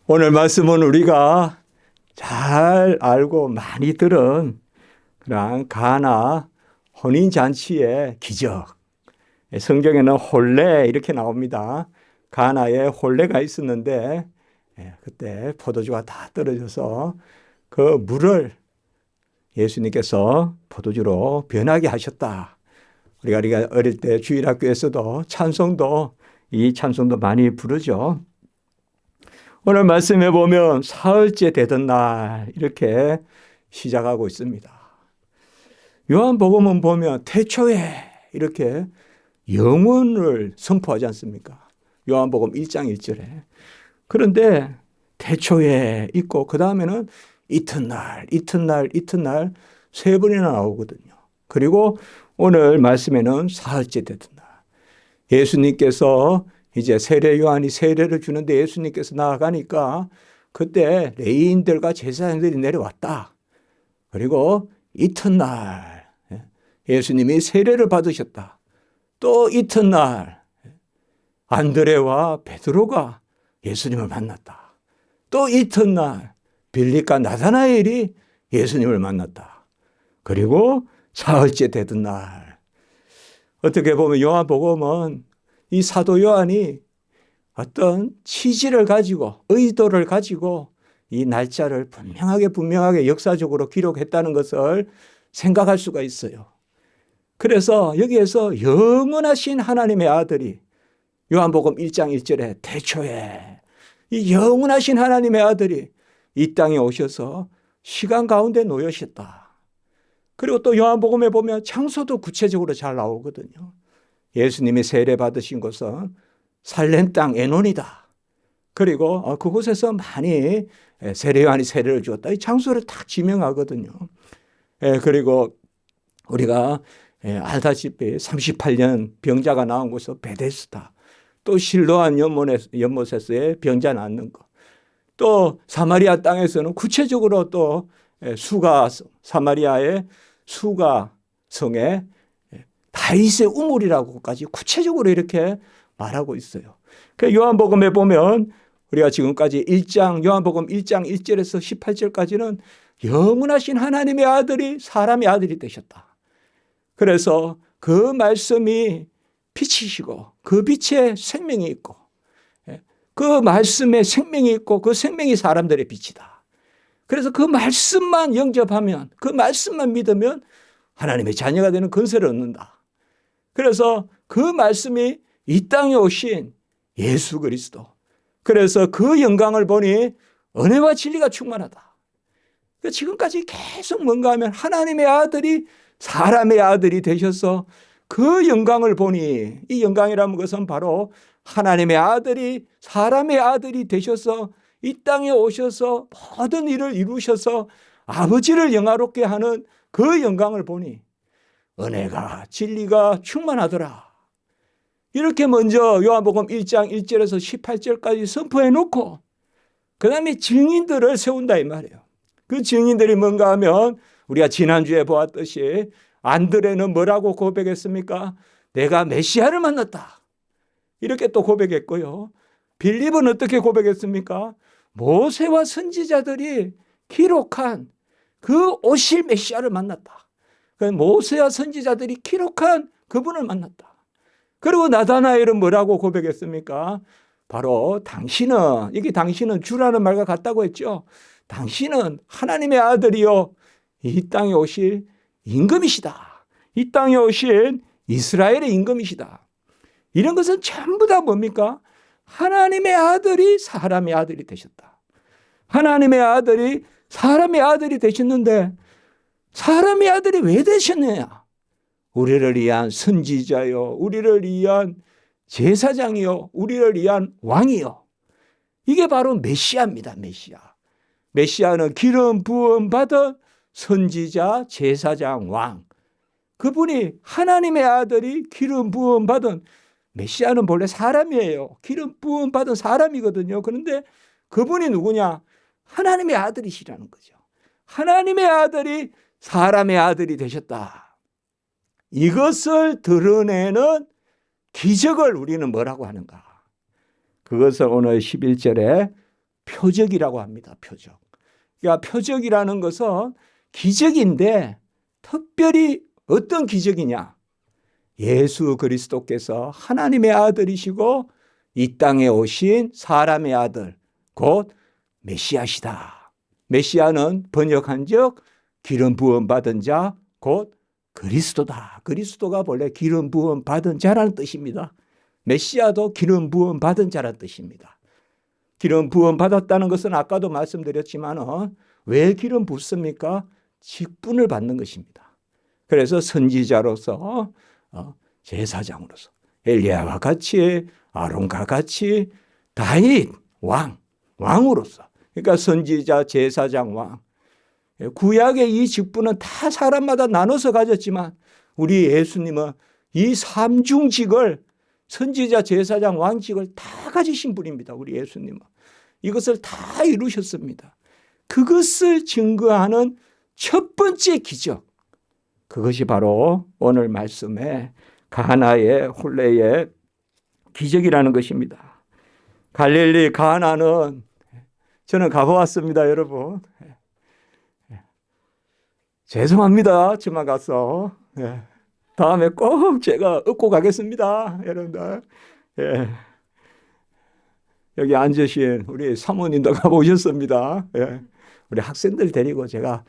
오늘 말씀은 우리가 잘 알고 많이 들은 그런 가나 혼인잔치의 기적. 성경에는 혼례 이렇게 나옵니다. 가나에 혼례가 있었는데 그때 포도주가 다 떨어져서 그 물을 예수님께서 포도주로 변하게 하셨다. 우리가 어릴 때 주일학교에서도 이 찬송도 많이 부르죠. 오늘 말씀해 보면 사흘째 되던 날 이렇게 시작하고 있습니다. 요한복음은 보면 태초에 이렇게 영원을 선포하지 않습니까? 요한복음 1장 1절에. 그런데 태초에 있고 그 다음에는 이튿날 세 번이나 나오거든요. 그리고 오늘 말씀에는 사흘째 되던 날. 예수님께서 이제 세례 요한이 세례를 주는데 예수님께서 나아가니까 그때 레위인들과 제사장들이 내려왔다. 그리고 이튿날 예수님이 세례를 받으셨다. 또 이튿날 안드레와 베드로가 예수님을 만났다. 또 이튿날 빌립과 나다나엘이 예수님을 만났다. 그리고 사흘째 되던 날. 어떻게 보면 요한복음은 이 사도 요한이 어떤 취지를 가지고 의도를 가지고 이 날짜를 분명하게 역사적으로 기록했다는 것을 생각할 수가 있어요. 그래서 여기에서 영원하신 하나님의 아들이 요한복음 1장 1절에 태초에 이 영원하신 하나님의 아들이 이 땅에 오셔서 시간 가운데 놓여셨다. 그리고 또 요한복음에 보면 장소도 구체적으로 잘 나오거든요. 예수님이 세례 받으신 곳은 살렘 땅 에논이다. 그리고 그곳에서 많이 세례 요한이 세례를 주었다. 이 장소를 딱 지명하거든요. 그리고 우리가 알다시피 38년 병자가 나온 곳은 베데스다. 또 실로암 연못에서의 병자 낫는 것. 또 사마리아 땅에서는 구체적으로 또 사마리아의 수가 성에 다윗의 우물이라고까지 구체적으로 이렇게 말하고 있어요. 요한복음에 보면 우리가 지금까지 요한복음 1장 1절에서 18절까지는 영원하신 하나님의 아들이 사람의 아들이 되셨다. 그래서 그 말씀이 빛이시고 그 빛에 생명이 있고 그 말씀에 생명이 있고 그 생명이 사람들의 빛이다. 그래서 그 말씀만 영접하면 그 말씀만 믿으면 하나님의 자녀가 되는 권세를 얻는다. 그래서 그 말씀이 이 땅에 오신 예수 그리스도. 그래서 그 영광을 보니 은혜와 진리가 충만하다. 지금까지 계속 뭔가 하면 하나님의 아들이 사람의 아들이 되셔서 그 영광을 보니 이 영광이라는 것은 바로 하나님의 아들이 사람의 아들이 되셔서 이 땅에 오셔서 모든 일을 이루셔서 아버지를 영화롭게 하는 그 영광을 보니 은혜가 진리가 충만하더라. 이렇게 먼저 요한복음 1장 1절에서 18절까지 선포해 놓고 그 다음에 증인들을 세운다 이 말이에요. 그 증인들이 뭔가 하면 우리가 지난주에 보았듯이 안드레는 뭐라고 고백했습니까? 내가 메시아를 만났다. 이렇게 또 고백했고요. 빌립은 어떻게 고백했습니까? 모세와 선지자들이 기록한 그 오실 메시아를 만났다. 모세와 선지자들이 기록한 그분을 만났다. 그리고 나다나엘은 뭐라고 고백했습니까? 바로 당신은 주라는 말과 같다고 했죠. 당신은 하나님의 아들이요 이 땅에 오실 임금이시다. 이 땅에 오신 이스라엘의 임금이시다. 이런 것은 전부 다 뭡니까? 하나님의 아들이 사람의 아들이 되셨다. 하나님의 아들이 사람의 아들이 되셨는데 사람의 아들이 왜 되셨느냐? 우리를 위한 선지자요, 우리를 위한 제사장이요, 우리를 위한 왕이요. 이게 바로 메시아입니다. 메시아는 기름 부음 받은 선지자, 제사장, 왕. 그분이 하나님의 아들이 기름 부음 받은 메시아는 본래 사람이에요. 기름 부음 받은 사람이거든요. 그런데 그분이 누구냐? 하나님의 아들이시라는 거죠. 하나님의 아들이 사람의 아들이 되셨다. 이것을 드러내는 기적을 우리는 뭐라고 하는가? 그것을 오늘 11절에 표적이라고 합니다. 표적. 그러니까 표적이라는 것은 기적인데 특별히 어떤 기적이냐? 예수 그리스도께서 하나님의 아들이시고 이 땅에 오신 사람의 아들, 곧 메시아시다. 메시아는 번역한즉 기름 부음 받은 자, 곧 그리스도다. 그리스도가 본래 기름 부음 받은 자라는 뜻입니다. 메시아도 기름 부음 받은 자라는 뜻입니다. 기름 부음 받았다는 것은 아까도 말씀드렸지만 왜 기름 붓습니까? 직분을 받는 것입니다. 그래서 선지자로서 제사장으로서 엘리야와 같이 아론과 같이 다윗 왕으로서, 그러니까 선지자, 제사장, 왕. 구약의 이 직분은 다 사람마다 나눠서 가졌지만 우리 예수님은 이 삼중직을, 선지자, 제사장, 왕직을 다 가지신 분입니다. 우리 예수님은 이것을 다 이루셨습니다. 그것을 증거하는 첫 번째 기적, 그것이 바로 오늘 말씀의 가나의 혼례의 기적이라는 것입니다. 갈릴리 가나는 저는 가보았습니다, 여러분. 죄송합니다. 저만 가서. 다음에 꼭 제가 얻고 가겠습니다, 여러분들. 여기 앉으신 우리 사모님도 가보셨습니다. 우리 학생들 데리고 제가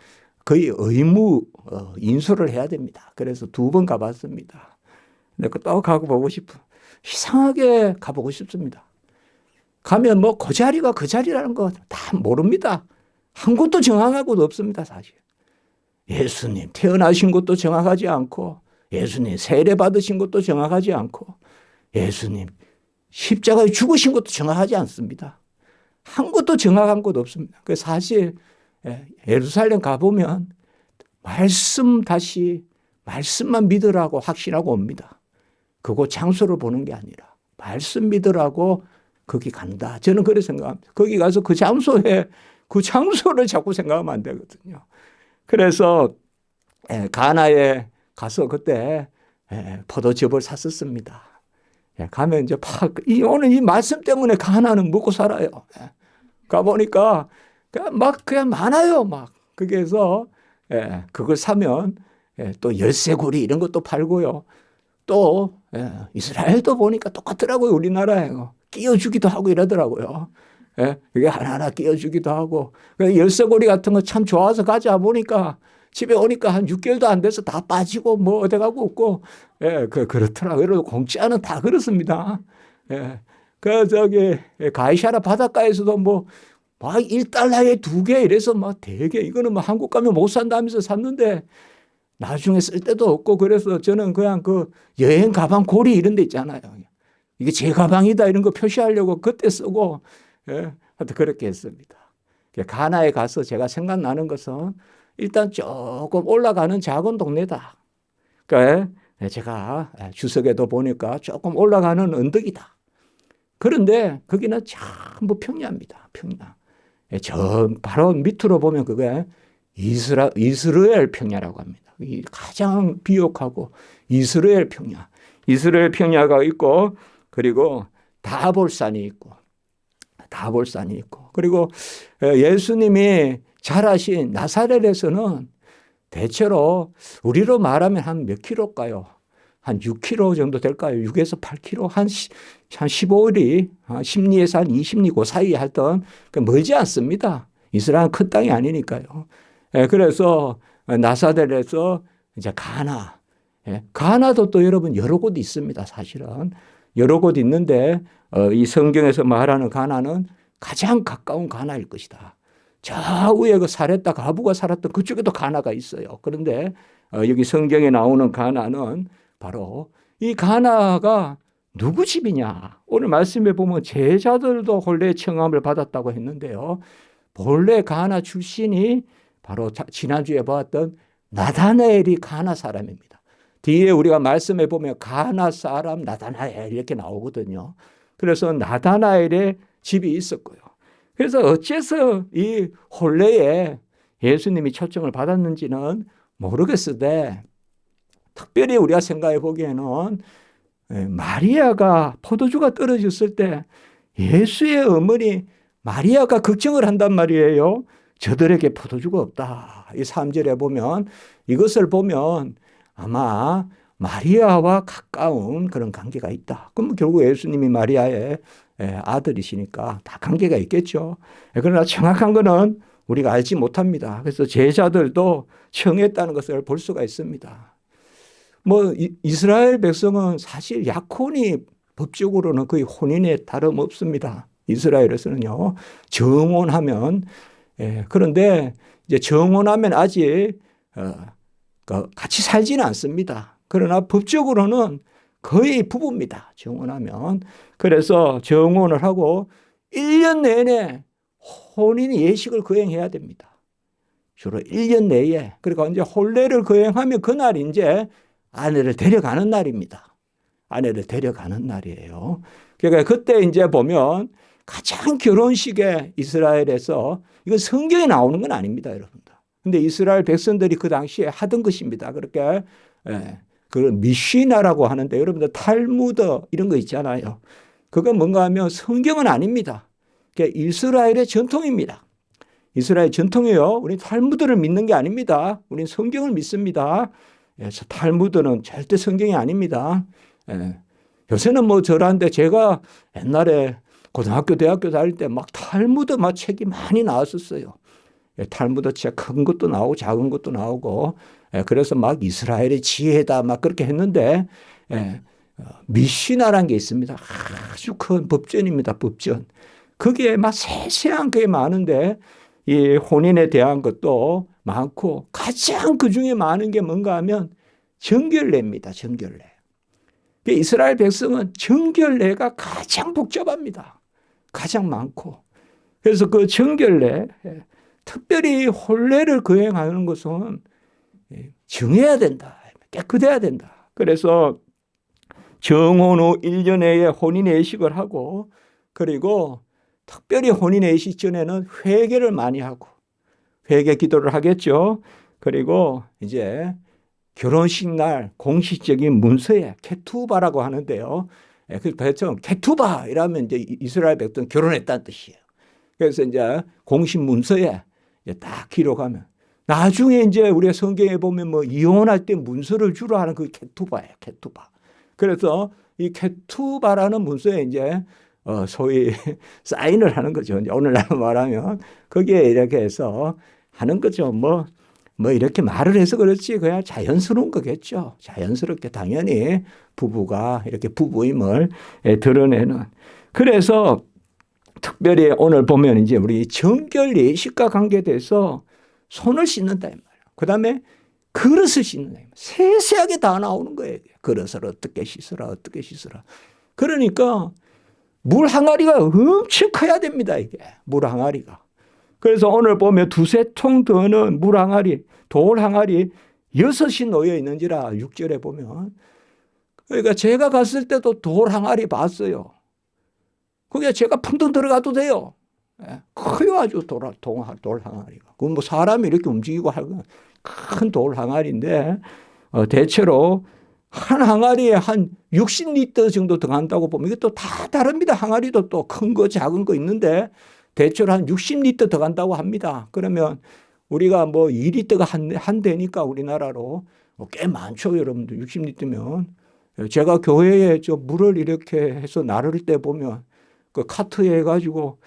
거의 의무 인솔을 해야 됩니다. 그래서 2번 가봤습니다. 근데 또 가고 보고 싶어. 이상하게 가보고 싶습니다. 가면 뭐 그 자리가 그 자리라는 거 다 모릅니다. 한 곳도 정확한 곳 없습니다, 사실. 예수님 태어나신 곳도 정확하지 않고, 예수님 세례 받으신 것도 정확하지 않고, 예수님 십자가에 죽으신 것도 정확하지 않습니다. 한 곳도 정확한 곳 없습니다. 그 사실 예루살렘 가보면 말씀만 믿으라고 확신하고 옵니다. 그곳 장소를 보는 게 아니라 말씀 믿으라고 거기 간다. 저는 그렇게 생각합니다. 거기 가서 그 장소를 자꾸 생각하면 안 되거든요. 그래서 가나에 가서 그때 포도즙을 샀었습니다. 가면 이제 오늘 이 말씀 때문에 가나는 먹고 살아요. 가보니까 그냥 많아요. 거기에서 그걸 사면 또 열쇠고리 이런 것도 팔고요. 또 이스라엘도 보니까 똑같더라고요. 우리나라에 끼워주기도 하고 이러더라고요. 그게 하나하나 끼워주기도 하고. 열쇠고리 같은 거 참 좋아서 가자 보니까 집에 오니까 한 6개월도 안 돼서 다 빠지고 뭐 어디 가고 없고. 그렇더라고요. 그래도 공짜는 다 그렇습니다. 가이샤라 바닷가에서도 막 $1에 2개 이래서 되게 이거는 한국 가면 못 산다면서 샀는데 나중에 쓸 데도 없고, 그래서 저는 그냥 그 여행 가방 고리 이런 데 있잖아요. 이게 제 가방이다 이런 거 표시하려고 그때 쓰고, 하여튼 그렇게 했습니다. 가나에 가서 제가 생각나는 것은 일단 조금 올라가는 작은 동네다. 그러니까 제가 주석에도 보니까 조금 올라가는 언덕이다. 그런데 거기는 전부 평야입니다. 평야. 바로 밑으로 보면 그게 이스라엘 평야라고 합니다. 가장 비옥하고 이스라엘 평야. 이스라엘 평야가 있고, 그리고 다볼산이 있고, 그리고 예수님이 자라신 나사렛에서는 대체로 우리로 말하면 한 몇 킬로일까요? 한 6km 정도 될까요? 6에서 8km, 한 15리, 심리에서 한 20리 그 사이에 하여튼 멀지 않습니다. 이스라엘은 큰 땅이 아니니까요. 그래서 나사렛에서 이제 가나도 또 여러분 여러 곳 있습니다. 사실은 여러 곳 있는데 이 성경에서 말하는 가나는 가장 가까운 가나일 것이다. 저 위에 그 사렙다 가부가 살았던 그쪽에도 가나가 있어요. 그런데 여기 성경에 나오는 가나는 바로 이 가나가 누구 집이냐? 오늘 말씀에 보면 제자들도 혼례 청함을 받았다고 했는데요. 본래 가나 출신이 바로 지난주에 보았던 나다나엘이 가나 사람입니다. 뒤에 우리가 말씀에 보면 가나 사람 나다나엘 이렇게 나오거든요. 그래서 나다나엘의 집이 있었고요. 그래서 어째서 이 혼례에 예수님이 초청을 받았는지는 모르겠으되, 특별히 우리가 생각해 보기에는 마리아가 포도주가 떨어졌을 때 예수의 어머니 마리아가 걱정을 한단 말이에요. 저들에게 포도주가 없다. 이 3절에 보면 이것을 보면 아마 마리아와 가까운 그런 관계가 있다. 그럼 결국 예수님이 마리아의 아들이시니까 다 관계가 있겠죠. 그러나 정확한 거는 우리가 알지 못합니다. 그래서 제자들도 청했다는 것을 볼 수가 있습니다. 뭐 이스라엘 백성은 사실 약혼이 법적으로는 거의 혼인에 다름없습니다. 이스라엘에서는요. 정혼하면 그런데 이제 정혼하면 아직 같이 살지는 않습니다. 그러나 법적으로는 거의 부부입니다. 정혼하면. 그래서 정혼을 하고 1년 내내 혼인 예식을 거행해야 됩니다. 주로 1년 내에. 그러니까 이제 혼례를 거행하면 그날 이제 아내를 데려가는 날입니다. 아내를 데려가는 날이에요. 그러니까 그때 이제 보면 가장 결혼식에 이스라엘에서 이건 성경에 나오는 건 아닙니다, 여러분들. 근데 이스라엘 백성들이 그 당시에 하던 것입니다. 그렇게 그 미시나라고 하는데 여러분들 탈무드 이런 거 있잖아요. 그건 뭔가 하면 성경은 아닙니다. 그게 이스라엘의 전통입니다. 이스라엘 전통이에요. 우리 탈무드를 믿는 게 아닙니다. 우리는 성경을 믿습니다. 탈무드는 절대 성경이 아닙니다. 요새는 뭐 저런데 제가 옛날에 고등학교, 대학교 다닐 때 막 탈무드 막 책이 많이 나왔었어요. 탈무드 책 큰 것도 나오고 작은 것도 나오고 그래서 막 이스라엘의 지혜다 막 그렇게 했는데 미시나라는 게 있습니다. 아주 큰 법전입니다. 법전. 거기에 막 세세한 게 많은데 이 혼인에 대한 것도 많고 가장 그중에 많은 게 뭔가 하면 정결례입니다. 정결례. 이스라엘 백성은 정결례가 가장 복잡합니다. 가장 많고. 그래서 그 정결례, 특별히 혼례를 거행하는 것은 정해야 된다. 깨끗해야 된다. 그래서 정혼 후 1년 내에 혼인 예식을 하고 그리고 특별히 혼인 예식 전에는 회개를 많이 하고 회개 기도를 하겠죠. 그리고 이제 결혼식 날 공식적인 문서에 케투바라고 하는데요. 그래서 케투바 이라면 이제 이스라엘 백성 결혼했다는 뜻이에요. 그래서 이제 공식 문서에 딱 기록하면 나중에 이제 우리가 성경에 보면 뭐 이혼할 때 문서를 주로 하는 그 케투바예요. 케투바. 그래서 이 케투바라는 문서에 이제 소위 사인을 하는 거죠. 이제 오늘날 말하면 거기에 이렇게 해서 하는 거죠. 뭐 이렇게 말을 해서 그렇지 그냥 자연스러운 거겠죠. 자연스럽게 당연히 부부가 이렇게 부부임을 드러내는. 그래서 특별히 오늘 보면 이제 우리 정결 예식과 관계돼서 손을 씻는다 이 말이에요. 그다음에 그릇을 씻는다. 세세하게 다 나오는 거예요. 그릇을 어떻게 씻으라, 어떻게 씻으라. 그러니까 물 항아리가 엄청 커야 됩니다. 이게 물 항아리가. 그래서 오늘 보면 두세 통 드는 물 항아리, 돌 항아리 6이 놓여 있는지라 6절에 보면. 그러니까 제가 갔을 때도 돌 항아리 봤어요. 그게 제가 풍덩 들어가도 돼요. 커요 아주 돌 항아리가. 그건 뭐 사람이 이렇게 움직이고 하는 큰 돌 항아리인데 대체로 한 항아리에 한 60리터 정도 들어간다고 보면 이게 또 다 다릅니다. 항아리도 또 큰 거 작은 거 있는데 대체로 한 60리터 들어간다고 합니다. 그러면 우리가 뭐 2리터가 한 대니까 우리나라로 꽤 많죠. 여러분들 60리터면. 제가 교회에 저 물을 이렇게 해서 나를 때 보면 그 카트에 해가지고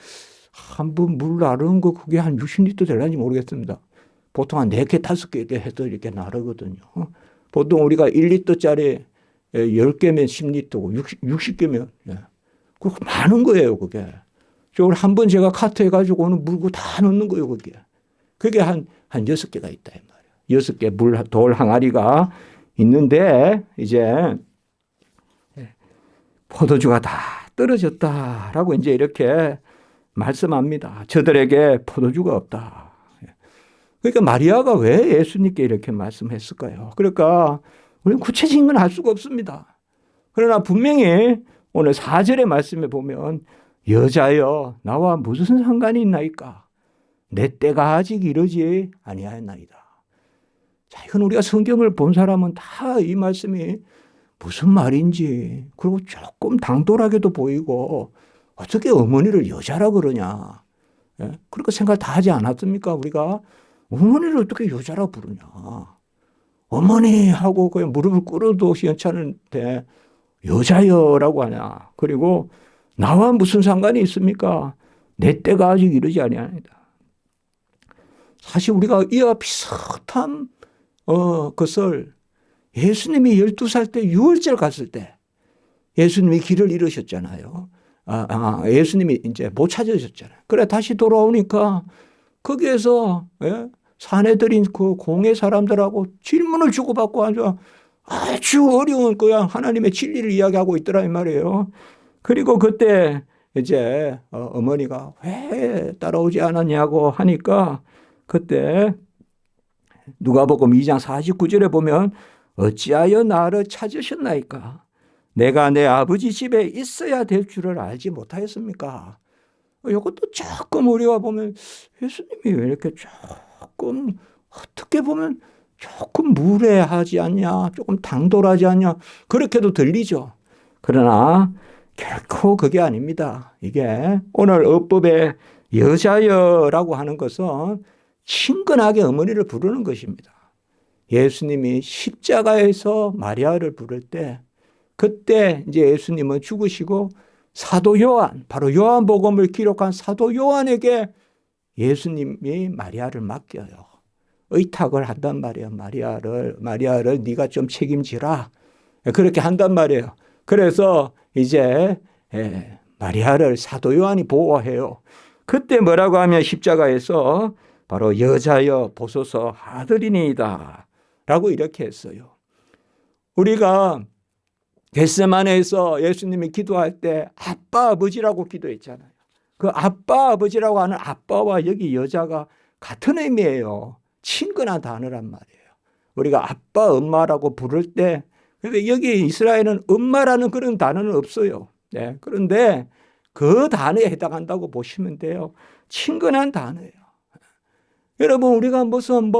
한 번 물 나르는 거 그게 한 60리터 되려는지 모르겠습니다. 보통 한 4개, 5개 이렇게 해서 이렇게 나르거든요. 보통 우리가 1리터짜리 10개면 10리터고 60개면 그 많은 거예요, 그게. 저걸 한 번 제가 카트 해가지고 오늘 물고 다 넣는 거예요, 그게. 그게 한 6개가 있다, 이 말이에요. 6개 돌 항아리가 있는데, 이제, 포도주가 다 떨어졌다라고 이제 이렇게 말씀합니다. 저들에게 포도주가 없다. 그러니까 마리아가 왜 예수님께 이렇게 말씀했을까요? 그러니까 우리는 구체적인 건 알 수가 없습니다. 그러나 분명히 오늘 4절의 말씀에 보면 여자여 나와 무슨 상관이 있나이까? 내 때가 아직 이르지 아니하였나이다. 자, 이건 우리가 성경을 본 사람은 다 이 말씀이 무슨 말인지 그리고 조금 당돌하게도 보이고 어떻게 어머니를 여자라 그러냐. 예? 그렇게 생각 다 하지 않았습니까? 우리가 어머니를 어떻게 여자라 부르냐. 어머니 하고 그냥 무릎을 꿇어도 시원찮은데 여자여라고 하냐. 그리고 나와 무슨 상관이 있습니까? 내 때가 아직 이르지 아니하니다. 사실 우리가 이와 비슷한 것을 예수님이 12살 때 유월절 갔을 때 예수님이 길을 잃으셨잖아요. 예수님이 이제 못 찾으셨잖아요. 그래 다시 돌아오니까 거기에서 사내들인 그 공회 사람들하고 질문을 주고받고 아주 어려운 그냥 하나님의 진리를 이야기하고 있더라 이 말이에요. 그리고 그때 이제 어머니가 왜 따라오지 않았냐고 하니까 그때 누가복음 2장 49절에 보면 어찌하여 나를 찾으셨나이까? 내가 내 아버지 집에 있어야 될 줄을 알지 못하였습니까? 이것도 조금 우리가 보면 예수님이 왜 이렇게 조금 어떻게 보면 조금 무례하지 않냐, 조금 당돌하지 않냐 그렇게도 들리죠. 그러나 결코 그게 아닙니다. 이게 오늘 어법의 여자여라고 하는 것은 친근하게 어머니를 부르는 것입니다. 예수님이 십자가에서 마리아를 부를 때 그때 이제 예수님은 죽으시고 사도 요한, 바로 요한복음을 기록한 사도 요한에게 예수님이 마리아를 맡겨요. 의탁을 한단 말이에요. 마리아를 네가 좀 책임지라. 그렇게 한단 말이에요. 그래서 이제 마리아를 사도 요한이 보호해요. 그때 뭐라고 하면 십자가에서 바로 여자여 보소서 아들이니이다 라고 이렇게 했어요. 우리가 겟세마네에서 예수님이 기도할 때 아빠 아버지라고 기도했잖아요. 그 아빠 아버지라고 하는 아빠와 여기 여자가 같은 의미예요. 친근한 단어란 말이에요. 우리가 아빠 엄마라고 부를 때 근데 여기 이스라엘은 엄마라는 그런 단어는 없어요. 네. 그런데 그 단어에 해당한다고 보시면 돼요. 친근한 단어예요. 여러분 우리가 무슨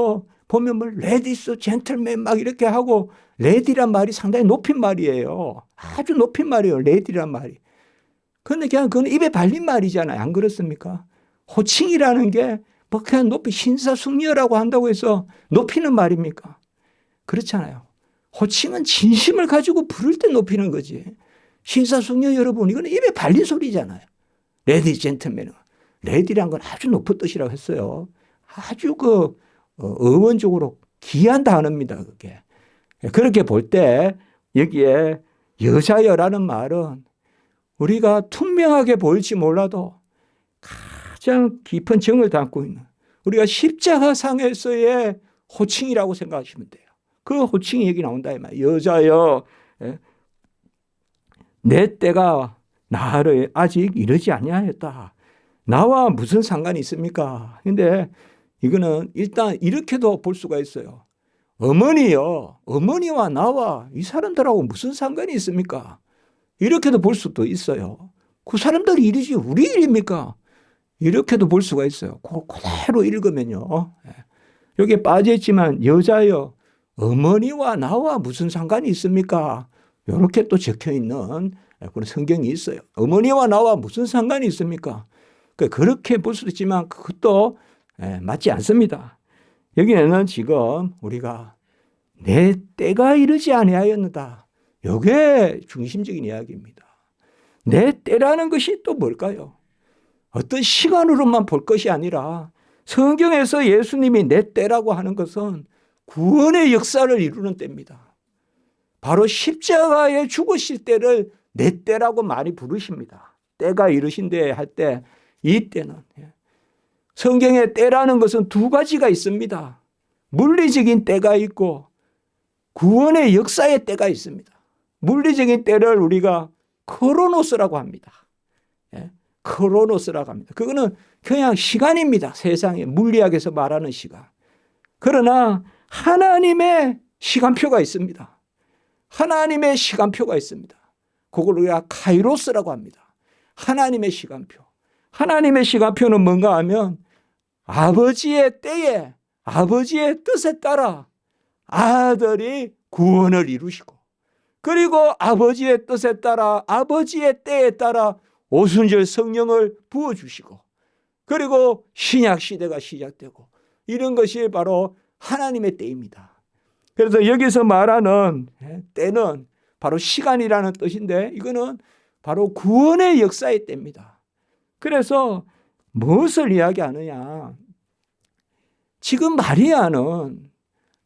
보면 레디스 젠틀맨 막 이렇게 하고 레디란 말이 상당히 높인 말이에요. 아주 높인 말이에요. 레디란 말이. 그런데 그냥 그건 입에 발린 말이잖아요. 안 그렇습니까? 호칭이라는 게 그냥 높이 신사숙녀라고 한다고 해서 높이는 말입니까? 그렇잖아요. 호칭은 진심을 가지고 부를 때 높이는 거지. 신사숙녀 여러분 이건 입에 발린 소리잖아요. 레디 젠틀맨은. 레디란 건 아주 높은 뜻이라고 했어요. 아주 어원적으로 귀한 단어입니다. 그게. 그렇게 볼 때 여기에 여자여라는 말은 우리가 투명하게 보일지 몰라도 가장 깊은 정을 담고 있는 우리가 십자가상에서의 호칭이라고 생각하시면 돼요. 그 호칭이 여기 나온다 이 말이에요. 여자여 내 때가 나를 아직 이르지 아니하였다. 나와 무슨 상관이 있습니까? 근데 이거는 일단 이렇게도 볼 수가 있어요. 어머니와 나와 이 사람들하고 무슨 상관이 있습니까? 이렇게도 볼 수도 있어요. 그 사람들이 일이지 우리 일입니까? 이렇게도 볼 수가 있어요. 그대로 읽으면요. 여기에 빠져있지만 여자여 어머니와 나와 무슨 상관이 있습니까? 이렇게 또 적혀있는 그런 성경이 있어요. 어머니와 나와 무슨 상관이 있습니까? 그렇게 볼 수도 있지만 그것도 맞지 않습니다. 여기에는 지금 우리가 내 때가 이르지 아니하였느다. 이게 중심적인 이야기입니다. 내 때라는 것이 또 뭘까요? 어떤 시간으로만 볼 것이 아니라 성경에서 예수님이 내 때라고 하는 것은 구원의 역사를 이루는 때입니다. 바로 십자가에 죽으실 때를 내 때라고 많이 부르십니다. 때가 이르신데 할 때 이 때는 성경에 때라는 것은 두 가지가 있습니다. 물리적인 때가 있고 구원의 역사의 때가 있습니다. 물리적인 때를 우리가 크로노스라고 합니다. 크로노스라고 합니다. 그거는 그냥 시간입니다. 세상에 물리학에서 말하는 시간. 그러나 하나님의 시간표가 있습니다. 하나님의 시간표가 있습니다. 그걸 우리가 카이로스라고 합니다. 하나님의 시간표. 하나님의 시간표는 뭔가 하면 아버지의 때에 아버지의 뜻에 따라 아들이 구원을 이루시고 그리고 아버지의 뜻에 따라 아버지의 때에 따라 오순절 성령을 부어주시고 그리고 신약 시대가 시작되고 이런 것이 바로 하나님의 때입니다. 그래서 여기서 말하는 때는 바로 시간이라는 뜻인데 이거는 바로 구원의 역사의 때입니다. 그래서 무엇을 이야기하느냐? 지금 마리아는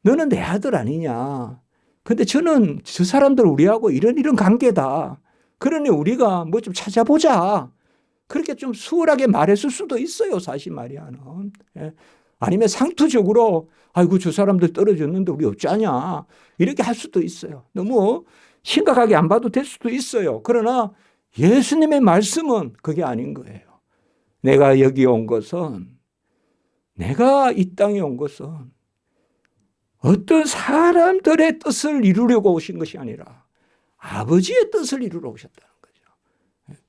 너는 내 아들 아니냐? 근데 저는 저 사람들 우리하고 이런 관계다. 그러니 우리가 뭐 좀 찾아보자. 그렇게 좀 수월하게 말했을 수도 있어요, 사실 마리아는. 아니면 상투적으로 아이고 저 사람들 떨어졌는데 우리 어쩌냐 이렇게 할 수도 있어요. 너무 심각하게 안 봐도 될 수도 있어요. 그러나 예수님의 말씀은 그게 아닌 거예요. 내가 여기 온 것은, 내가 이 땅에 온 것은 어떤 사람들의 뜻을 이루려고 오신 것이 아니라 아버지의 뜻을 이루러 오셨다는 거죠.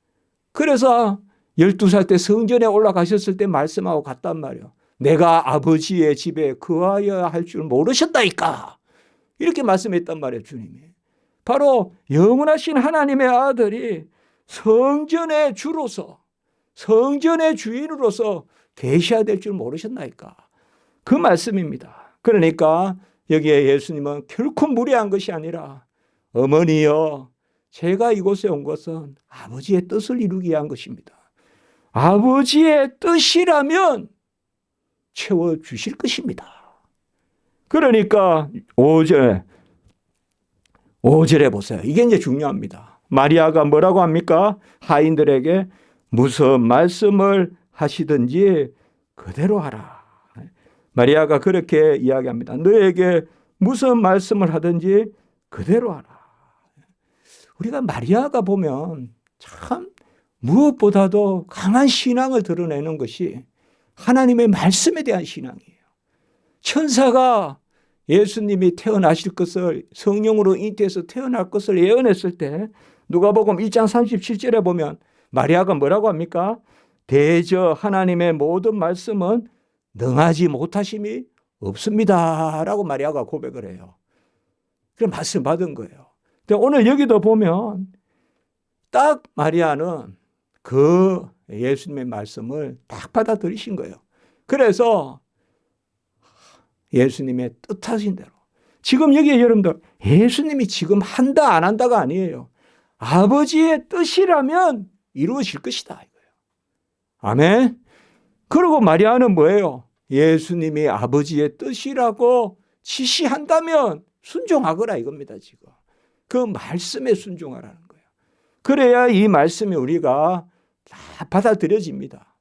그래서 12살 때 성전에 올라가셨을 때 말씀하고 같단 말이에요. 내가 아버지의 집에 거하여야 할 줄 모르셨다니까. 이렇게 말씀했단 말이에요, 주님이. 바로 영원하신 하나님의 아들이 성전의 주로서, 성전의 주인으로서 계셔야 될 줄 모르셨나이까. 그 말씀입니다. 그러니까 여기에 예수님은 결코 무례한 것이 아니라 어머니여, 제가 이곳에 온 것은 아버지의 뜻을 이루기 위한 것입니다. 아버지의 뜻이라면 채워주실 것입니다. 그러니까 5절에 보세요. 이게 이제 중요합니다. 마리아가 뭐라고 합니까? 하인들에게 무슨 말씀을 하시든지 그대로 하라. 마리아가 그렇게 이야기합니다. 너에게 무슨 말씀을 하든지 그대로 하라. 우리가 마리아가 보면 참 무엇보다도 강한 신앙을 드러내는 것이 하나님의 말씀에 대한 신앙이에요. 천사가 예수님이 태어나실 것을, 성령으로 잉태해서 태어날 것을 예언했을 때 누가복음 1장 37절에 보면 마리아가 뭐라고 합니까? 대저 하나님의 모든 말씀은 능하지 못하심이 없습니다 라고 마리아가 고백을 해요. 그럼 말씀 받은 거예요. 근데 오늘 여기도 보면 딱 마리아는 그 예수님의 말씀을 딱 받아들이신 거예요. 그래서 예수님의 뜻하신 대로. 지금 여기에 여러분들 예수님이 지금 한다 안 한다가 아니에요. 아버지의 뜻이라면 이루어질 것이다 이거예요. 아멘. 그리고 마리아는 뭐예요? 예수님이 아버지의 뜻이라고 지시한다면 순종하거라 이겁니다. 지금 그 말씀에 순종하라는 거예요. 그래야 이 말씀이 우리가 다 받아들여집니다.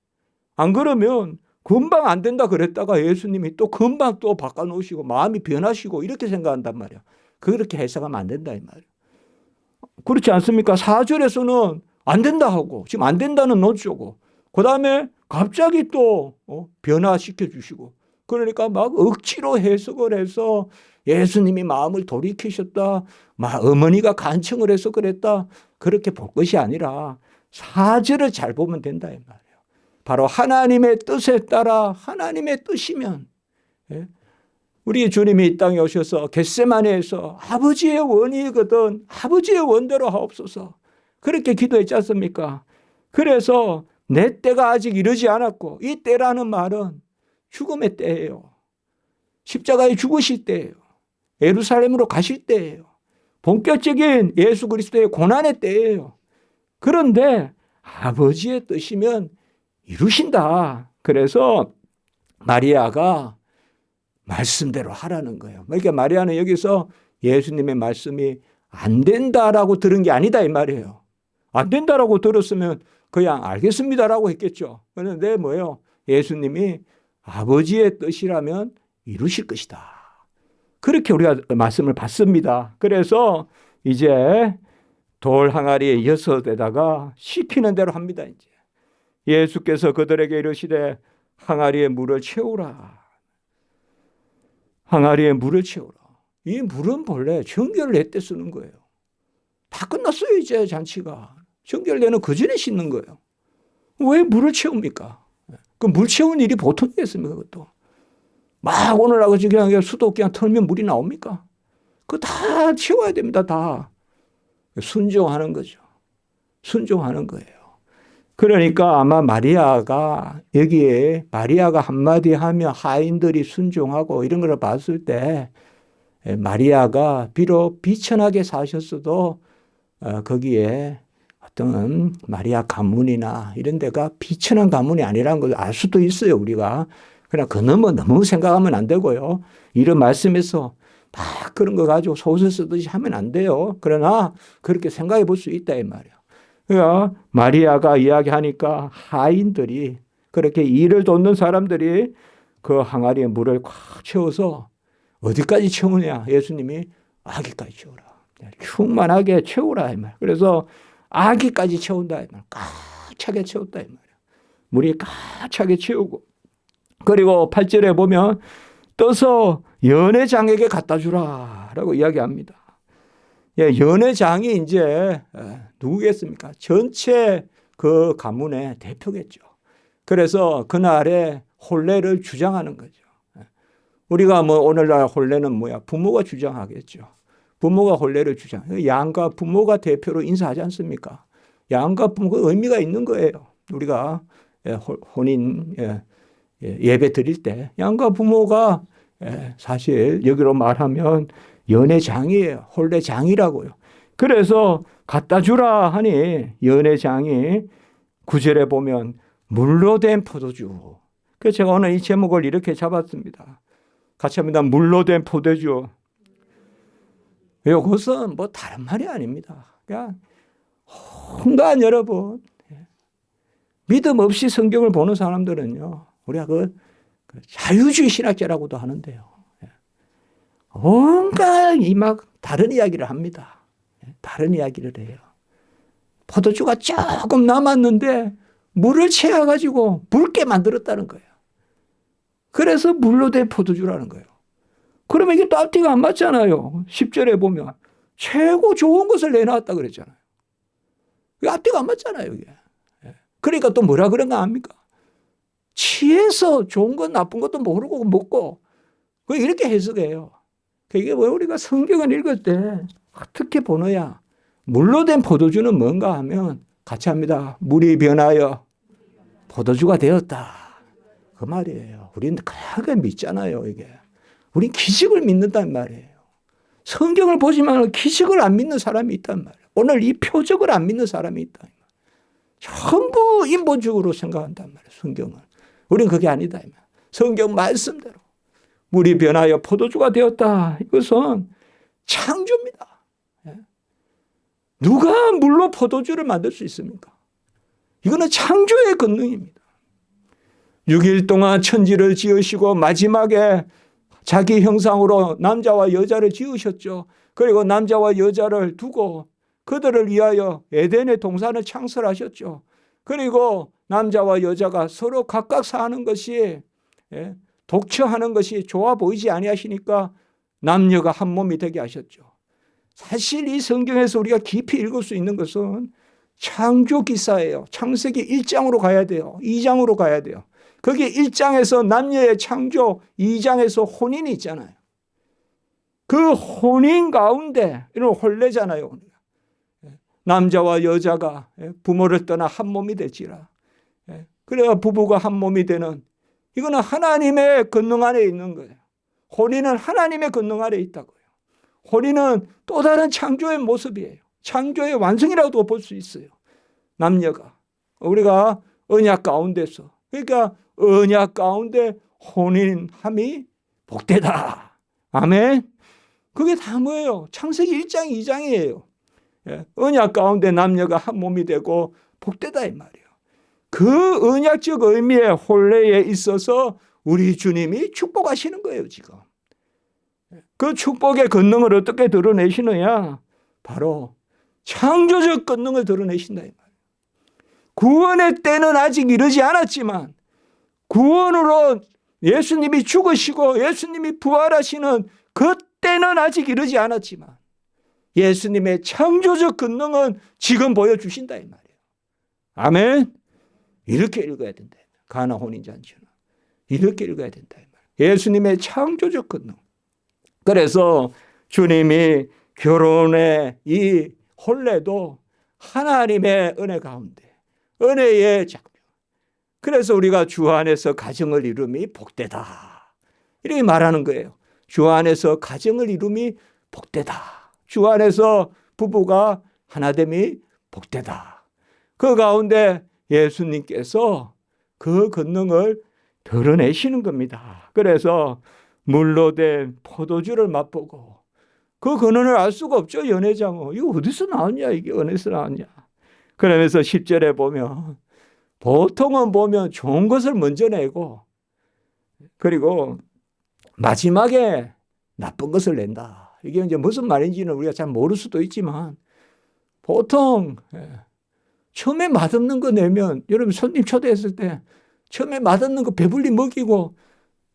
안 그러면 금방 안 된다 그랬다가 예수님이 또 금방 또 바꿔놓으시고 마음이 변하시고 이렇게 생각한단 말이야. 그렇게 해석하면 안 된다 이 말이야. 그렇지 않습니까? 4절에서는 안 된다 하고 지금 안 된다는 노조고 그 다음에 갑자기 또 변화시켜 주시고 그러니까 막 억지로 해석을 해서 예수님이 마음을 돌이키셨다. 어머니가 간청을 해서 그랬다. 그렇게 볼 것이 아니라 4절을 잘 보면 된다 이 말이에요. 바로 하나님의 뜻에 따라 하나님의 뜻이면 우리 주님이 이 땅에 오셔서 겟세마네에서 아버지의 원이거든 아버지의 원대로 하옵소서 그렇게 기도했지 않습니까? 그래서 내 때가 아직 이르지 않았고 이 때라는 말은 죽음의 때예요. 십자가에 죽으실 때예요. 예루살렘으로 가실 때예요. 본격적인 예수 그리스도의 고난의 때예요. 그런데 아버지의 뜻이면 이루신다. 그래서 마리아가 말씀대로 하라는 거예요. 그러니까 마리아는 여기서 예수님의 말씀이 안 된다라고 들은 게 아니다 이 말이에요. 안 된다라고 들었으면 그냥 알겠습니다라고 했겠죠. 그런데 뭐예요? 예수님이 아버지의 뜻이라면 이루실 것이다. 그렇게 우리가 말씀을 받습니다. 그래서 이제 돌 항아리에 6에다가 시키는 대로 합니다. 이제 예수께서 그들에게 이르시되 항아리에 물을 채우라. 항아리에 물을 채우라. 이 물은 본래 정결을 낼 때 쓰는 거예요. 다 끝났어요 이제 잔치가. 정결되는 그 전에 씻는 거예요. 왜 물을 채웁니까? 그 물 채우는 일이 보통이겠습니까? 그것도 막 오늘하고 그냥 수도 그냥 털면 물이 나옵니까? 그거 다 채워야 됩니다. 다 순종하는 거죠. 순종하는 거예요. 그러니까 아마 마리아가 여기에 마리아가 한마디 하면 하인들이 순종하고 이런 걸 봤을 때 마리아가 비록 비천하게 사셨어도 거기에 어떤 마리아 가문이나 이런 데가 비천한 가문이 아니라는 걸 알 수도 있어요, 우리가. 그러나 너무 생각하면 안 되고요. 이런 말씀에서 막 그런 거 가지고 소설 쓰듯이 하면 안 돼요. 그러나 그렇게 생각해 볼 수 있다 이 말이에요. 그러니까 마리아가 이야기하니까 하인들이 그렇게 일을 돕는 사람들이 그 항아리에 물을 꽉 채워서 어디까지 채우냐? 예수님이 아기까지 채우라. 충만하게 채우라 이 말. 그래서 아기까지 채운다 이 말. 꽉 차게 채웠다 이 말이에요. 물이 꽉 차게 채우고 그리고 8절에 보면 떠서 연회장에게 갖다 주라라고 이야기합니다. 예, 연회장이 이제 누구겠습니까? 전체 그 가문의 대표겠죠. 그래서 그날에 혼례를 주장하는 거죠. 우리가 뭐 오늘날 혼례는 뭐야? 부모가 주장하겠죠. 부모가 혼례를 주장. 양과 부모가 대표로 인사하지 않습니까? 양과 부모가 의미가 있는 거예요. 우리가 혼인 예배 드릴 때 양과 부모가 사실 여기로 말하면 연회장이에요. 혼례장이라고요. 그래서 갖다 주라 하니 연회장이 9절에 보면 물로 된 포도주. 그래서 제가 오늘 이 제목을 이렇게 잡았습니다. 같이 합니다. 물로 된 포도주. 이것은 뭐 다른 말이 아닙니다. 그냥 홍가한 여러분, 믿음 없이 성경을 보는 사람들은요, 우리가 그 자유주의 신학자라고도 하는데요. 온갖 막 다른 이야기를 합니다. 다른 이야기를 해요. 포도주가 조금 남았는데 물을 채워가지고 묽게 만들었다는 거예요. 그래서 물로 된 포도주라는 거예요. 그러면 이게 또 앞뒤가 안 맞잖아요. 10절에 보면 최고 좋은 것을 내놨다 그랬잖아요. 앞뒤가 안 맞잖아요. 이게. 그러니까 또 뭐라 그런가 합니까? 취해서 좋은 것 나쁜 것도 모르고 먹고 이렇게 해석해요. 이게 왜 우리가 성경을 읽을 때 어떻게 보느냐. 물로 된 포도주는 뭔가 하면 같이 합니다. 물이 변하여 포도주가 되었다. 그 말이에요. 우리는 그렇게 믿잖아요. 이게. 우린 기적을 믿는단 말이에요. 성경을 보지만 기적을 안 믿는 사람이 있단 말이에요. 오늘 이 표적을 안 믿는 사람이 있다. 전부 인본주의로 생각한단 말이에요. 성경을. 우린 그게 아니다. 성경 말씀대로. 물이 변하여 포도주가 되었다. 이것은 창조입니다. 누가 물로 포도주를 만들 수 있습니까? 이거는 창조의 권능입니다. 6일 동안 천지를 지으시고 마지막에 자기 형상으로 남자와 여자를 지으셨죠. 그리고 남자와 여자를 두고 그들을 위하여 에덴의 동산을 창설하셨죠. 그리고 남자와 여자가 서로 각각 사는 것이 독처하는 것이 좋아 보이지 아니하시니까 남녀가 한 몸이 되게 하셨죠. 사실 이 성경에서 우리가 깊이 읽을 수 있는 것은 창조 기사예요. 창세기 1장으로 가야 돼요. 2장으로 가야 돼요. 거기 1장에서 남녀의 창조, 2장에서 혼인이 있잖아요. 그 혼인 가운데 이런 혼례잖아요. 남자와 여자가 부모를 떠나 한 몸이 되지라. 그래야 부부가 한 몸이 되는, 이거는 하나님의 권능 안에 있는 거예요. 혼인은 하나님의 권능 안에 있다고요. 혼인은 또 다른 창조의 모습이에요. 창조의 완성이라고도 볼 수 있어요. 남녀가. 우리가 언약 가운데서. 그러니까 언약 가운데 혼인함이 복되다. 아멘. 그게 다 뭐예요? 창세기 1장 2장이에요. 언약 가운데 남녀가 한 몸이 되고 복되다 이 말이에요. 그 언약적 의미의 혼례에 있어서 우리 주님이 축복하시는 거예요. 지금. 그 축복의 권능을 어떻게 드러내시느냐? 바로 창조적 권능을 드러내신다 이 말이에요. 구원의 때는 아직 이르지 않았지만 구원으로 예수님이 죽으시고 예수님이 부활하시는 그때는 아직 이르지 않았지만 예수님의 창조적 권능은 지금 보여주신다 이 말이에요. 아멘. 이렇게 읽어야 된다. 가나 혼인잔치는 이렇게 읽어야 된다 이 말이에요. 예수님의 창조적 권능. 그래서 주님이 결혼의 이 혼례도 하나님의 은혜 가운데 은혜의 장벽. 그래서 우리가 주 안에서 가정을 이룸이 복되다. 이렇게 말하는 거예요. 주 안에서 가정을 이룸이 복되다. 주 안에서 부부가 하나됨이 복되다. 그 가운데 예수님께서 그 권능을 드러내시는 겁니다. 그래서 물로 된 포도주를 맛보고 그 근원을 알 수가 없죠. 연회장어. 이거 어디서 나왔냐? 이게 어디서 나왔냐? 그러면서 10절에 보면 보통은 보면 좋은 것을 먼저 내고 그리고 마지막에 나쁜 것을 낸다. 이게 이제 무슨 말인지는 우리가 잘 모를 수도 있지만 보통 처음에 맛없는 거 내면 여러분 손님 초대했을 때 처음에 맛없는 거 배불리 먹이고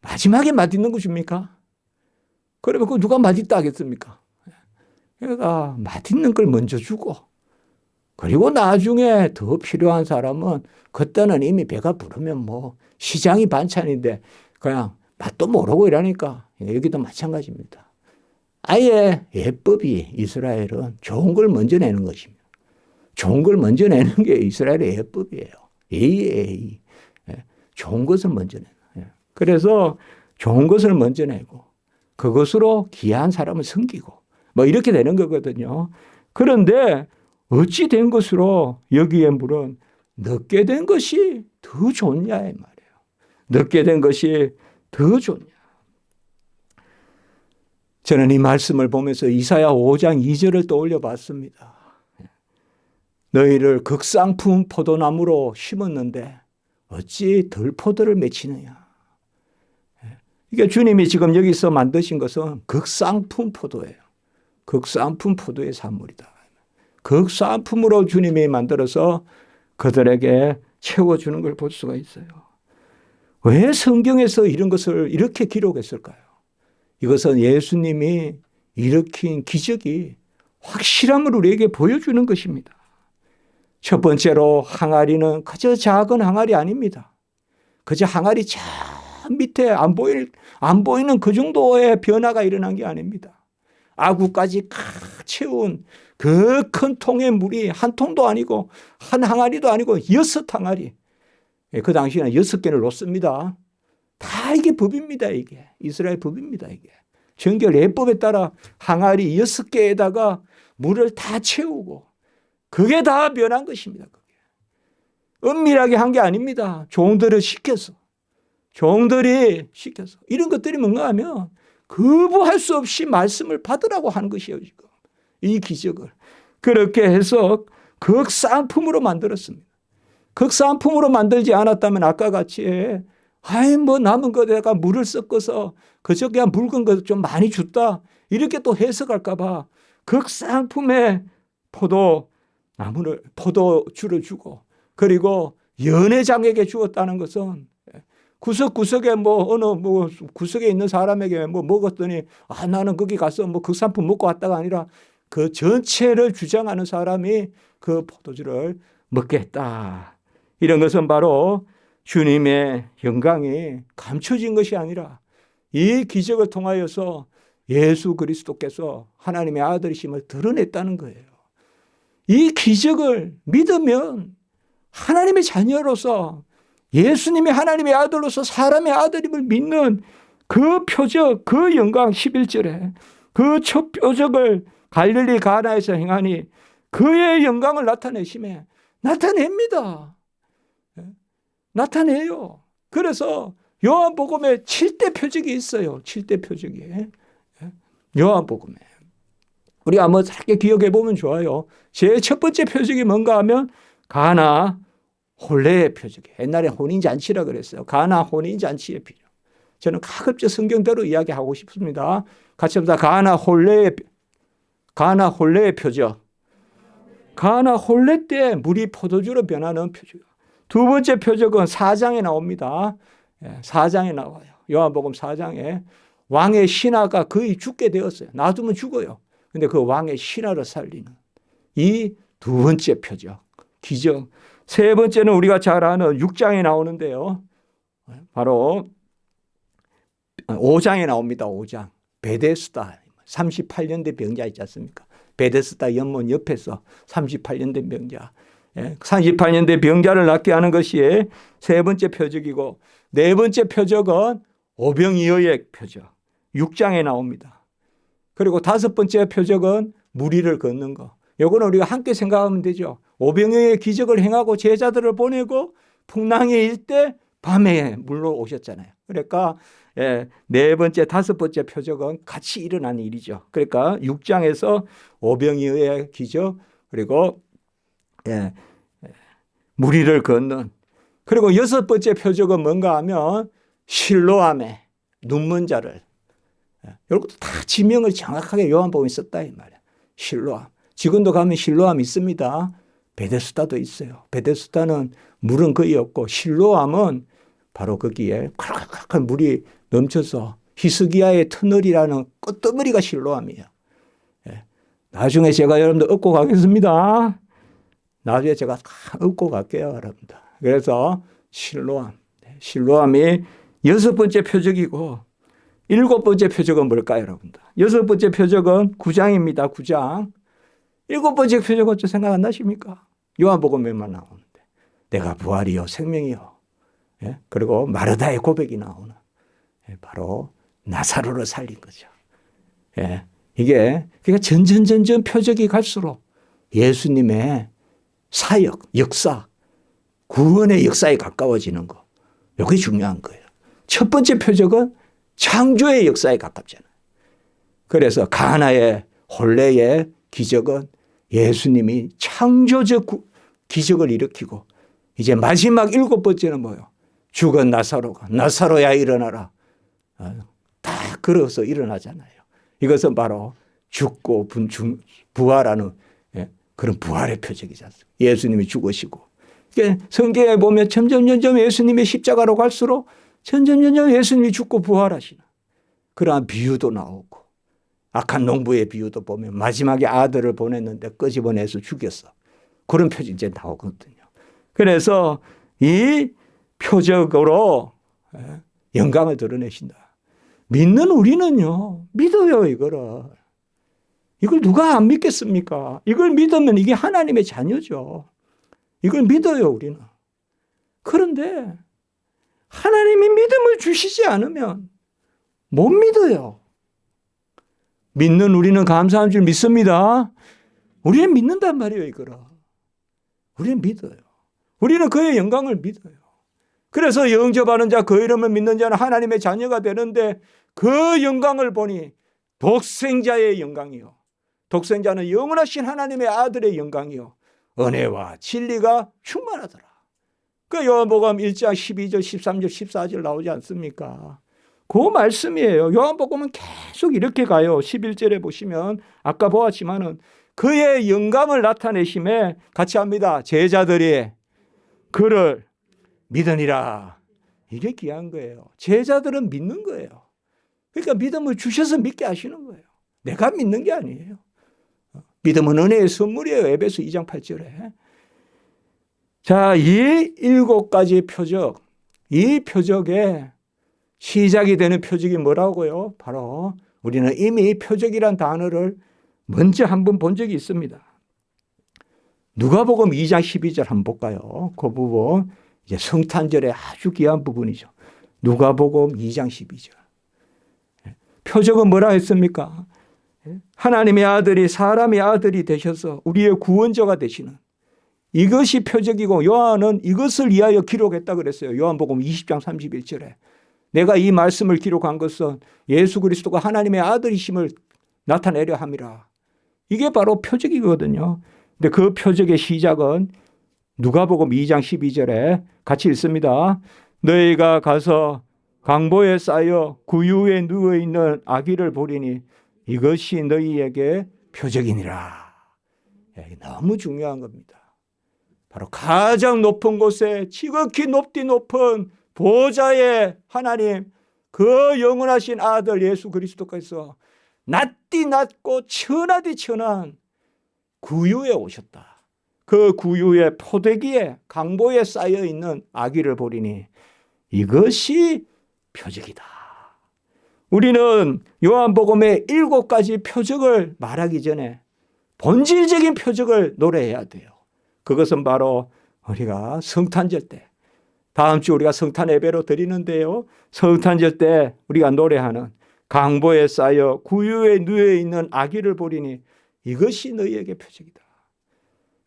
마지막에 맛있는 거 줍니까? 그러면 그 누가 맛있다 하겠습니까? 그러니까 맛있는 걸 먼저 주고 그리고 나중에 더 필요한 사람은 그때는 이미 배가 부르면 뭐 시장이 반찬인데 그냥 맛도 모르고 이러니까 여기도 마찬가지입니다. 아예 예법이 이스라엘은 좋은 걸 먼저 내는 것입니다. 좋은 걸 먼저 내는 게 이스라엘의 예법이에요. 예의. 좋은 것을 먼저 내는. 그래서 좋은 것을 먼저 내고 그것으로 귀한 사람을 섬기고 뭐 이렇게 되는 거거든요. 그런데 어찌 된 것으로 여기에 물은 늦게 된 것이 더 좋냐 이 말이에요. 늦게 된 것이 더 좋냐. 저는 이 말씀을 보면서 이사야 5장 2절을 떠올려 봤습니다. 너희를 극상품 포도나무로 심었는데 어찌 들포도를 맺히느냐. 이게 주님이 지금 여기서 만드신 것은 극상품 포도예요. 극상품 포도의 산물이다. 극상품으로 주님이 만들어서 그들에게 채워주는 걸 볼 수가 있어요. 왜 성경에서 이런 것을 이렇게 기록했을까요? 이것은 예수님이 일으킨 기적이 확실함을 우리에게 보여주는 것입니다. 첫 번째로 항아리는 그저 작은 항아리 아닙니다. 그저 항아리 저 밑에 안 보이는 그 정도의 변화가 일어난 게 아닙니다. 아구까지 칵 채운 그 큰 통의 물이 한 통도 아니고 한 항아리도 아니고 6항아리. 그 당시에는 6개를 놓습니다. 다 이게 법입니다. 이게 이스라엘 법입니다. 이게 정결 예법에 따라 항아리 6개에다가 물을 다 채우고 그게 다 변한 것입니다. 그게. 은밀하게 한 게 아닙니다. 종들이 시켜서 이런 것들이 뭔가 하면 거부할 수 없이 말씀을 받으라고 하는 것이에요. 지금 이 기적을 그렇게 해서 극상품으로 만들었습니다. 극상품으로 만들지 않았다면 아까 같이 뭐 남은 것에다가 물을 섞어서 그저 그냥 묽은 것 좀 많이 줬다 이렇게 또 해석할까 봐 극상품의 포도주를 주고 그리고 연회장에게 주었다는 것은 구석구석에 구석에 있는 사람에게 먹었더니 나는 거기 가서 극상품 먹고 왔다가 아니라 그 전체를 주장하는 사람이 그 포도주를 먹게 했다. 이런 것은 바로 주님의 영광이 감춰진 것이 아니라 이 기적을 통하여서 예수 그리스도께서 하나님의 아들이심을 드러냈다는 거예요. 이 기적을 믿으면 하나님의 자녀로서 예수님이 하나님의 아들로서 사람의 아들임을 믿는 그 표적, 그 영광 11절에 그 첫 표적을 갈릴리 가나에서 행하니 그의 영광을 나타내심에 나타냅니다. 나타내요. 그래서 요한복음에 7대 표적이 있어요. 7대 표적이. 요한복음에. 우리 한번 짧게 기억해 보면 좋아요. 제 첫 번째 표적이 뭔가 하면 가나 혼례의 표적이에요. 옛날에 혼인잔치라 그랬어요. 가나 혼인잔치의 표적. 저는 가급적 성경대로 이야기하고 싶습니다. 같이 합시다. 가나 혼례의 표적. 가나 혼례 때 물이 포도주로 변하는 표적. 두 번째 표적은 4장에 나옵니다. 4장에 나와요. 요한복음 4장에 왕의 신하가 거의 죽게 되었어요. 놔두면 죽어요. 근데 그 왕의 신하를 살리는 이 두 번째 표적, 기적. 세 번째는 우리가 잘 아는 6장에 나오는데요. 바로 5장에 나옵니다. 5장. 베데스다. 38년 된 병자 있지 않습니까? 베데스다 연못 옆에서 38년 된 병자. 38년대 병자를 낫게 하는 것이 세 번째 표적이고, 네 번째 표적은 오병이어의 표적, 6장에 나옵니다. 그리고 다섯 번째 표적은 무리를 걷는 거. 이거는 우리가 함께 생각하면 되죠. 오병이어의 기적을 행하고 제자들을 보내고 풍랑의 일대 밤에 물로 오셨잖아요. 그러니까 네 번째, 다섯 번째 표적은 같이 일어난 일이죠. 그러니까 6장에서 오병이어의 기적, 그리고 무리를 걷는, 그리고 여섯 번째 표적은 뭔가 하면 실로암에 눈먼 자를, 이것도 다 지명을 정확하게 요한복음에 썼다 이 말이야. 실로암. 지금도 가면 실로암 있습니다. 베데스다도 있어요. 베데스다는 물은 거의 없고 실로암은 바로 거기에 칼칼칼 물이 넘쳐서 히스기야의 터널이라는 끝덩어리가 실로암이에요. 나중에 제가 여러분들 얻고 가겠습니다. 나중에 제가 얻고 갈게요, 여러분들. 그래서 실로암이 여섯 번째 표적이고, 일곱 번째 표적은 뭘까요, 여러분들? 여섯 번째 표적은 9장입니다. 9장. 일곱 번째 표적은 좀 생각 안 나십니까? 요한복음에만 나오는데 내가 부활이요 생명이요. 그리고 마르다의 고백이 나오는, 바로 나사로를 살린 거죠. 이게 그러니까 점점 표적이 갈수록 예수님의 사역, 역사, 구원의 역사에 가까워지는 거. 이게 중요한 거예요. 첫 번째 표적은 창조의 역사에 가깝잖아요. 그래서 가나의 혼례의 기적은 예수님이 창조적 기적을 일으키고, 이제 마지막 일곱 번째는 뭐예요? 죽은 나사로가 나사로야 일어나라. 다 걸어서 일어나잖아요. 이것은 바로 죽고 부활하는 그런 부활의 표적이지 않습니까? 예수님이 죽으시고. 성경에 보면 점점 예수님의 십자가로 갈수록 점점 예수님이 죽고 부활하시는 그러한 비유도 나오고, 악한 농부의 비유도 보면 마지막에 아들을 보냈는데 끄집어내서 죽였어. 그런 표적이 이제 나오거든요. 그래서 이 표적으로 영광을 드러내신다. 믿는 우리는요, 믿어요, 이거를. 이걸 누가 안 믿겠습니까? 이걸 믿으면 이게 하나님의 자녀죠. 이걸 믿어요, 우리는. 그런데 하나님이 믿음을 주시지 않으면 못 믿어요. 믿는 우리는 감사한 줄 믿습니다. 우리는 믿는단 말이에요, 이거를. 우리는 믿어요. 우리는 그의 영광을 믿어요. 그래서 영접하는 자, 그 이름을 믿는 자는 하나님의 자녀가 되는데, 그 영광을 보니 독생자의 영광이요. 독생자는 영원하신 하나님의 아들의 영광이요. 은혜와 진리가 충만하더라. 그 요한복음 1장 12절, 13절, 14절 나오지 않습니까? 그 말씀이에요. 요한복음은 계속 이렇게 가요. 11절에 보시면 아까 보았지만은 그의 영광을 나타내심에 같이 합니다. 제자들이 그를 믿으니라. 이게 귀한 거예요. 제자들은 믿는 거예요. 그러니까 믿음을 주셔서 믿게 하시는 거예요. 내가 믿는 게 아니에요. 믿음은 은혜의 선물이에요. 에베소 2장 8절에. 자, 이 7가지 표적, 이 표적의 시작이 되는 표적이 뭐라고요? 바로 우리는 이미 표적이란 단어를 먼저 한번 본 적이 있습니다. 누가복음 2장 12절 한번 볼까요? 그 부분 이제 성탄절의 아주 귀한 부분이죠. 누가복음 2장 12절. 표적은 뭐라 했습니까? 하나님의 아들이 사람의 아들이 되셔서 우리의 구원자가 되시는, 이것이 표적이고, 요한은 이것을 위하여 기록했다 그랬어요. 요한복음 20장 31절에. 내가 이 말씀을 기록한 것은 예수 그리스도가 하나님의 아들이심을 나타내려 함이라. 이게 바로 표적이거든요. 근데 그 표적의 시작은 누가복음 2장 12절에 같이 읽습니다. 너희가 가서 강보에 쌓여 구유에 누워있는 아기를 보리니 이것이 너희에게 표적이니라. 너무 중요한 겁니다. 바로 가장 높은 곳에 지극히 높은 보좌의 하나님, 그 영원하신 아들 예수 그리스도께서 낮디 낮고 천하디 천한 구유에 오셨다. 그 구유의 포대기에 강보에 쌓여있는 아기를 보리니 이것이 표적이다. 우리는 요한복음의 7가지 표적을 말하기 전에 본질적인 표적을 노래해야 돼요. 그것은 바로 우리가 성탄절 때, 다음 주 우리가 성탄 예배로 드리는데요, 성탄절 때 우리가 노래하는 강보에 쌓여 구유에 누워 있는 아기를 보리니 이것이 너희에게 표적이다.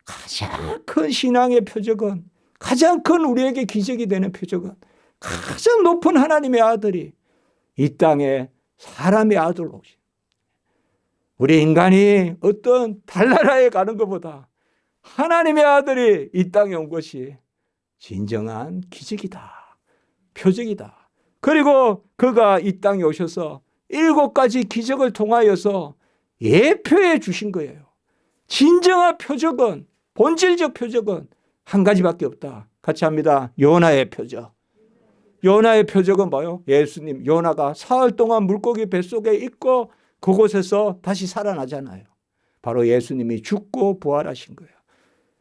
가장 큰 신앙의 표적은, 가장 큰 우리에게 기적이 되는 표적은 가장 높은 하나님의 아들이 이 땅에 사람의 아들로 오신, 우리 인간이 어떤 달나라에 가는 것보다 하나님의 아들이 이 땅에 온 것이 진정한 기적이다, 표적이다. 그리고 그가 이 땅에 오셔서 7가지 기적을 통하여서 예표해 주신 거예요. 진정한 표적은, 본질적 표적은 한 가지밖에 없다. 같이 합니다. 요나의 표적. 요나의 표적은 뭐예요? 예수님, 요나가 사흘 동안 물고기 뱃속에 있고 그곳에서 다시 살아나잖아요. 바로 예수님이 죽고 부활하신 거예요.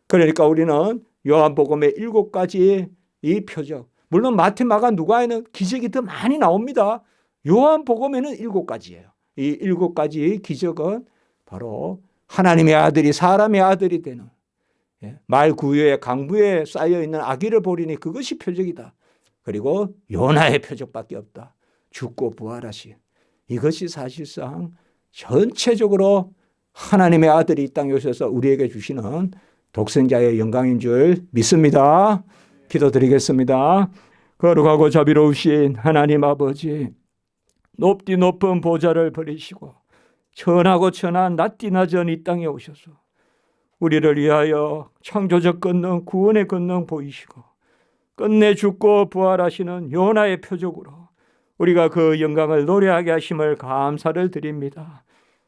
그러니까 우리는 요한복음의 7가지 이 표적, 물론 마태, 마가, 누가에는 기적이 더 많이 나옵니다. 요한복음에는 7가지예요. 이 7가지 기적은 바로 하나님의 아들이 사람의 아들이 되는, 말 구유에 강부에 쌓여있는 아기를 보리니 그것이 표적이다. 그리고 요나의 표적밖에 없다. 죽고 부활하신, 이것이 사실상 전체적으로 하나님의 아들이 이 땅에 오셔서 우리에게 주시는 독생자의 영광인 줄 믿습니다. 기도드리겠습니다. 거룩하고 자비로우신 하나님 아버지, 높디 높은 보좌를 버리시고 천하고 천한 낮디 낮은 이 땅에 오셔서 우리를 위하여 창조적 권능, 구원의 권능 보이시고 끝내 죽고 부활하시는 요나의 표적으로 우리가 그 영광을 노래하게 하심을 감사를 드립니다.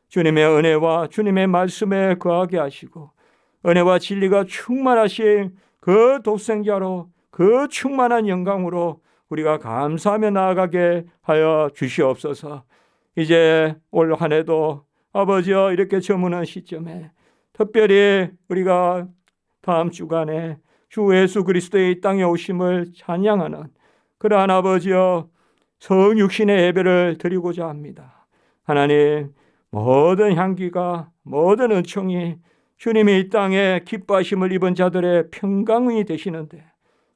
주님의 은혜와 주님의 말씀에 거하게 하시고 은혜와 진리가 충만하신 그 독생자로 그 충만한 영광으로 우리가 감사하며 나아가게 하여 주시옵소서. 이제 올 한 해도 아버지여 이렇게 저무는 시점에 특별히 우리가 다음 주간에 주 예수 그리스도의 이 땅에 오심을 찬양하는 그러한 아버지여 성육신의 예배를 드리고자 합니다. 하나님, 모든 향기가, 모든 은총이 주님이 이 땅에 기뻐하심을 입은 자들의 평강이 되시는데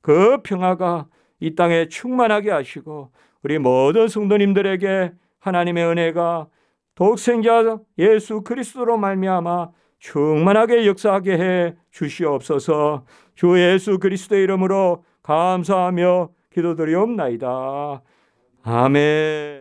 그 평화가 이 땅에 충만하게 하시고 우리 모든 성도님들에게 하나님의 은혜가 독생자 예수 그리스도로 말미암아 충만하게 역사하게 해 주시옵소서. 주 예수 그리스도의 이름으로 감사하며 기도드리옵나이다. 아멘.